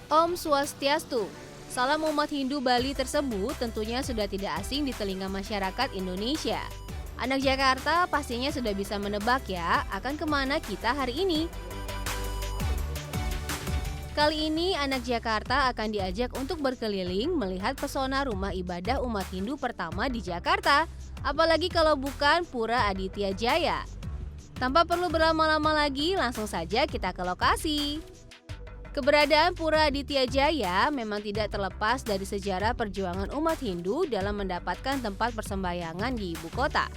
Om Swastiastu. Salam umat Hindu Bali tersebut tentunya sudah tidak asing di telinga masyarakat Indonesia. Anak Jakarta pastinya sudah bisa menebak ya akan kemana kita hari ini. Kali ini anak Jakarta akan diajak untuk berkeliling melihat pesona rumah ibadah umat Hindu pertama di Jakarta. Apalagi kalau bukan Pura Aditya Jaya. Tanpa perlu berlama-lama lagi, langsung saja kita ke lokasi. Keberadaan Pura Aditya Jaya memang tidak terlepas dari sejarah perjuangan umat Hindu dalam mendapatkan tempat persembahyangan di ibu kota.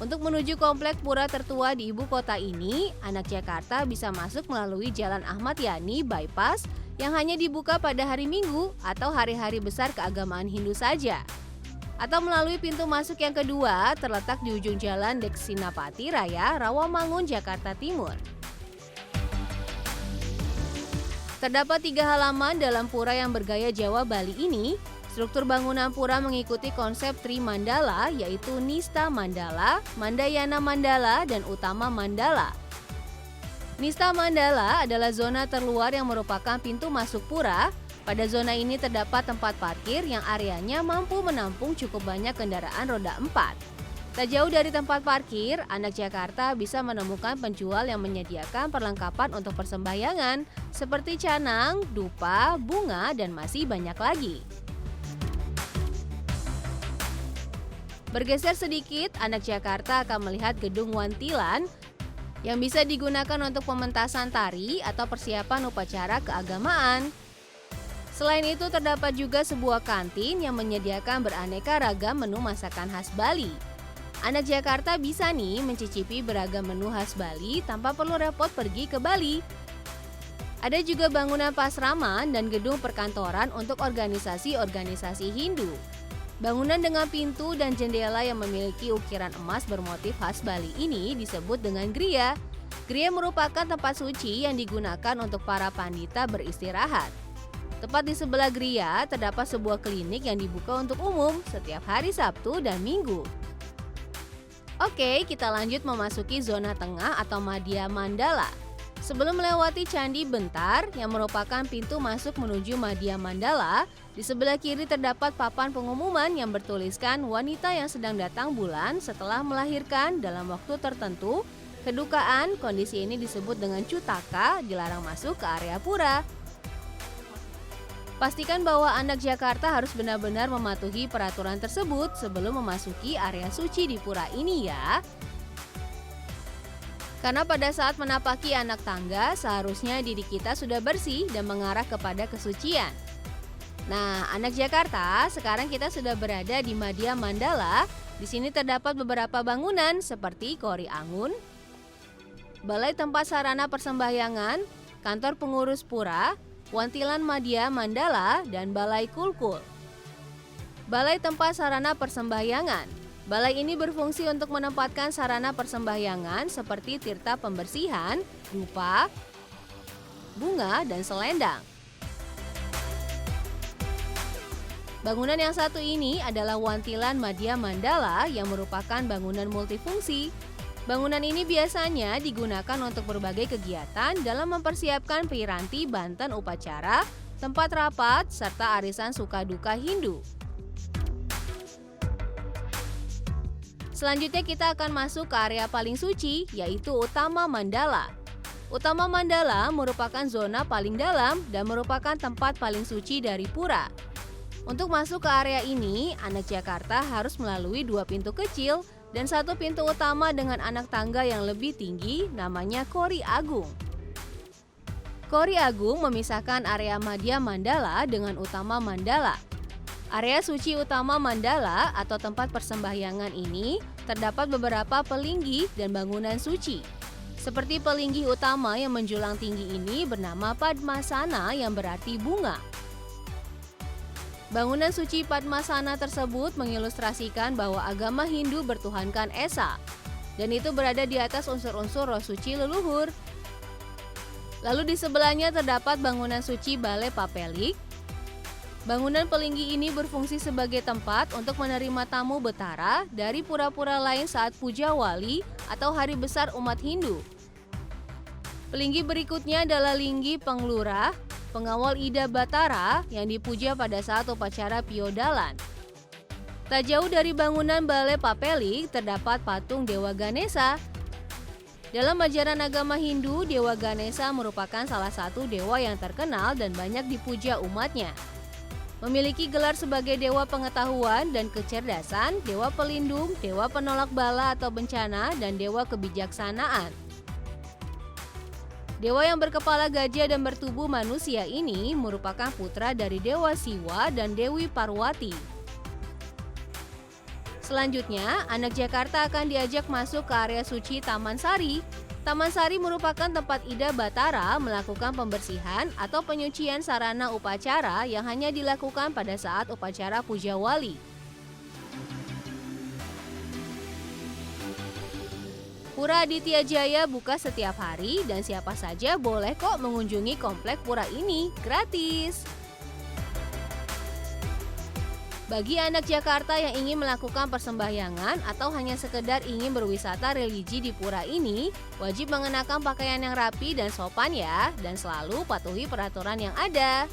Untuk menuju komplek pura tertua di ibu kota ini, anak Jakarta bisa masuk melalui Jalan Ahmad Yani Bypass yang hanya dibuka pada hari Minggu atau hari-hari besar keagamaan Hindu saja. Atau melalui pintu masuk yang kedua terletak di ujung Jalan Deksinapati Raya, Rawamangun, Jakarta Timur. Terdapat 3 halaman dalam pura yang bergaya Jawa Bali ini. Struktur bangunan pura mengikuti konsep Tri Mandala, yaitu Nista Mandala, Mandayana Mandala, dan Utama Mandala. Nista Mandala adalah zona terluar yang merupakan pintu masuk pura. Pada zona ini terdapat tempat parkir yang areanya mampu menampung cukup banyak kendaraan roda 4. Tak jauh dari tempat parkir, anak Jakarta bisa menemukan penjual yang menyediakan perlengkapan untuk persembahyangan seperti canang, dupa, bunga, dan masih banyak lagi. Bergeser sedikit, anak Jakarta akan melihat gedung Wantilan yang bisa digunakan untuk pementasan tari atau persiapan upacara keagamaan. Selain itu terdapat juga sebuah kantin yang menyediakan beraneka ragam menu masakan khas Bali. Anak Jakarta bisa nih mencicipi beragam menu khas Bali tanpa perlu repot pergi ke Bali. Ada juga bangunan pasraman dan gedung perkantoran untuk organisasi-organisasi Hindu. Bangunan dengan pintu dan jendela yang memiliki ukiran emas bermotif khas Bali ini disebut dengan griya. Griya merupakan tempat suci yang digunakan untuk para pandita beristirahat. Tepat di sebelah griya terdapat sebuah klinik yang dibuka untuk umum setiap hari Sabtu dan Minggu. Oke, kita lanjut memasuki zona tengah atau Madhya Mandala. Sebelum melewati Candi Bentar yang merupakan pintu masuk menuju Madhya Mandala, di sebelah kiri terdapat papan pengumuman yang bertuliskan wanita yang sedang datang bulan setelah melahirkan dalam waktu tertentu. Kedukaan, kondisi ini disebut dengan cutaka, dilarang masuk ke area pura. Pastikan bahwa anak Jakarta harus benar-benar mematuhi peraturan tersebut sebelum memasuki area suci di pura ini ya. Karena pada saat menapaki anak tangga, seharusnya diri kita sudah bersih dan mengarah kepada kesucian. Nah, anak Jakarta, sekarang kita sudah berada di Madhya Mandala. Di sini terdapat beberapa bangunan seperti Kori Angun, Balai Tempat Sarana Persembahyangan, Kantor Pengurus Pura, Wantilan Madhya Mandala, dan Balai Kulkul. Balai Tempat Sarana Persembahyangan. Balai ini berfungsi untuk menempatkan sarana persembahyangan seperti tirta pembersihan, dupa, bunga, dan selendang. Bangunan yang satu ini adalah Wantilan Madhya Mandala yang merupakan bangunan multifungsi. Bangunan ini biasanya digunakan untuk berbagai kegiatan dalam mempersiapkan piranti banten upacara, tempat rapat, serta arisan suka duka Hindu. Selanjutnya kita akan masuk ke area paling suci, yaitu Utama Mandala. Utama Mandala merupakan zona paling dalam dan merupakan tempat paling suci dari pura. Untuk masuk ke area ini, anak Jakarta harus melalui 2 pintu kecil dan 1 pintu utama dengan anak tangga yang lebih tinggi, namanya Kori Agung. Kori Agung memisahkan area Madhya Mandala dengan Utama Mandala. Area suci Utama Mandala atau tempat persembahyangan ini terdapat beberapa pelinggi dan bangunan suci. Seperti pelinggi utama yang menjulang tinggi ini bernama Padmasana yang berarti bunga. Bangunan suci Padmasana tersebut mengilustrasikan bahwa agama Hindu bertuhankan Esa, dan itu berada di atas unsur-unsur roh suci leluhur. Lalu di sebelahnya terdapat bangunan suci Balai Papelik. Bangunan pelinggi ini berfungsi sebagai tempat untuk menerima tamu betara dari pura-pura lain saat puja wali atau hari besar umat Hindu. Pelinggi berikutnya adalah Linggi Penglura. pengawal Ida Batara yang dipuja pada saat upacara Piodalan. Tak jauh dari bangunan Balai Papelik terdapat patung Dewa Ganesha. Dalam ajaran agama Hindu, Dewa Ganesha merupakan salah satu dewa yang terkenal dan banyak dipuja umatnya. Memiliki gelar sebagai dewa pengetahuan dan kecerdasan, dewa pelindung, dewa penolak bala atau bencana, dan dewa kebijaksanaan. Dewa yang berkepala gajah dan bertubuh manusia ini merupakan putra dari Dewa Siwa dan Dewi Parwati. Selanjutnya, anak Jakarta akan diajak masuk ke area suci Taman Sari. Taman Sari merupakan tempat Ida Batara melakukan pembersihan atau penyucian sarana upacara yang hanya dilakukan pada saat upacara Puja Wali. Pura Aditya Jaya buka setiap hari dan siapa saja boleh kok mengunjungi komplek pura ini, gratis. Bagi anak Jakarta yang ingin melakukan persembahyangan atau hanya sekedar ingin berwisata religi di pura ini, wajib mengenakan pakaian yang rapi dan sopan ya, dan selalu patuhi peraturan yang ada.